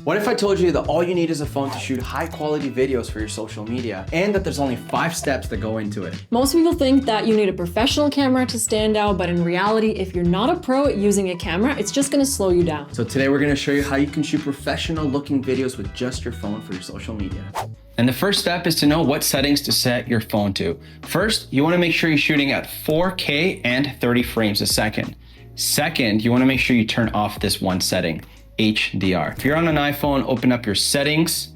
What if I told you that all you need is a phone to shoot high quality videos for your social media, and that there's only 5 steps that go into it? Most people think that you need a professional camera to stand out, but in reality, if you're not a pro at using a camera, it's just gonna slow you down. So today we're gonna show you how you can shoot professional looking videos with just your phone for your social media. And the first step is to know what settings to set your phone to. First, you wanna make sure you're shooting at 4K and 30 frames a second. Second, you wanna make sure you turn off this one setting, HDR. If you're on an iPhone, open up your settings,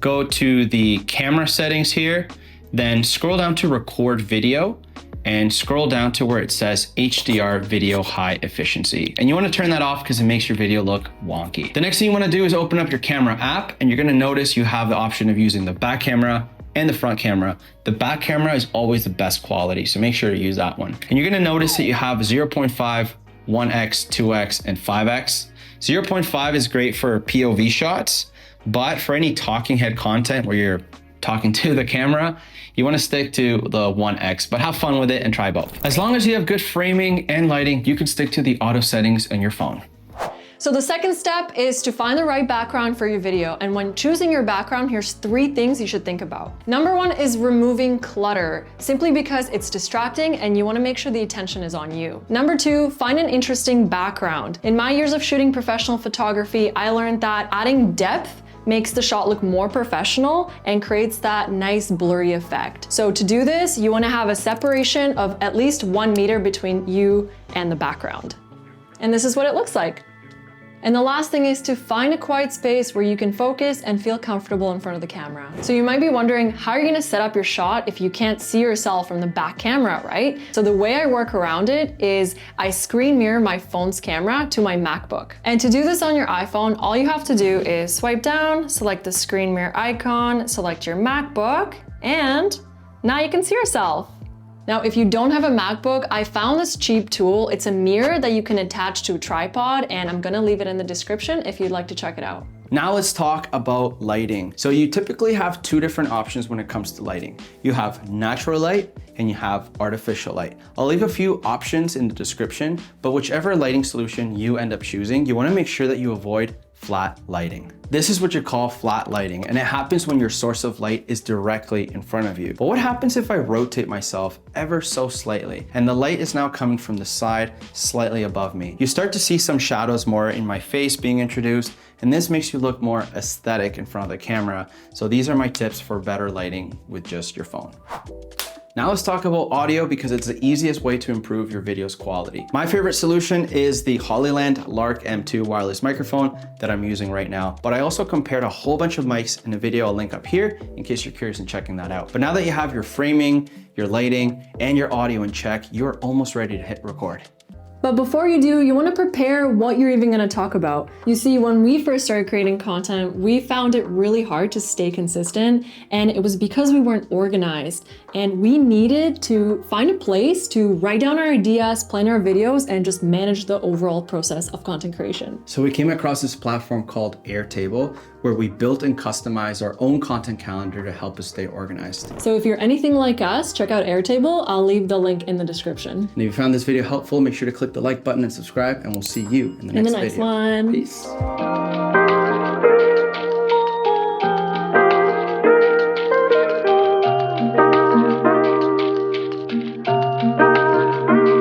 go to the camera settings here, then scroll down to record video and scroll down to where it says HDR video high efficiency. And you wanna turn that off because it makes your video look wonky. The next thing you wanna do is open up your camera app, and you're gonna notice you have the option of using the back camera and the front camera. The back camera is always the best quality, so make sure to use that one. And you're gonna notice that you have 0.5, 1x, 2x, and 5x. 0.5 is great for POV shots, but for any talking head content where you're talking to the camera, you want to stick to the 1x, but have fun with it and try both. As long as you have good framing and lighting, you can stick to the auto settings in your phone. So the second step is to find the right background for your video. And when choosing your background, here's 3 things you should think about. Number 1 is removing clutter, simply because it's distracting and you wanna make sure the attention is on you. Number 2, find an interesting background. In my years of shooting professional photography, I learned that adding depth makes the shot look more professional and creates that nice blurry effect. So to do this, you wanna have a separation of at least 1 meter between you and the background. And this is what it looks like. And the last thing is to find a quiet space where you can focus and feel comfortable in front of the camera. So you might be wondering, how are you gonna set up your shot if you can't see yourself from the back camera, right? So the way I work around it is I screen mirror my phone's camera to my MacBook. And to do this on your iPhone, all you have to do is swipe down, select the screen mirror icon, select your MacBook, and now you can see yourself. Now, if you don't have a MacBook, I found this cheap tool. It's a mirror that you can attach to a tripod, and I'm gonna leave it in the description if you'd like to check it out. Now let's talk about lighting. So you typically have 2 different options when it comes to lighting. You have natural light and you have artificial light. I'll leave a few options in the description, but whichever lighting solution you end up choosing, you wanna make sure that you avoid flat lighting. This is what you call flat lighting, and it happens when your source of light is directly in front of you. But what happens if I rotate myself ever so slightly and the light is now coming from the side slightly above me? You start to see some shadows more in my face being introduced, and this makes you look more aesthetic in front of the camera. So these are my tips for better lighting with just your phone. Now let's talk about audio, because it's the easiest way to improve your video's quality. My favorite solution is the Hollyland Lark M2 wireless microphone that I'm using right now, but I also compared a whole bunch of mics in a video I'll link up here in case you're curious in checking that out. But now that you have your framing, your lighting, and your audio in check, you're almost ready to hit record. But before you do, you want to prepare what you're even going to talk about. You see, when we first started creating content, we found it really hard to stay consistent, and it was because we weren't organized, and we needed to find a place to write down our ideas, plan our videos, and just manage the overall process of content creation. So we came across this platform called Airtable, where we built and customized our own content calendar to help us stay organized. So if you're anything like us, check out Airtable. I'll leave the link in the description. And if you found this video helpful, make sure to click the like button and subscribe, and we'll see you in the next video. one. Peace.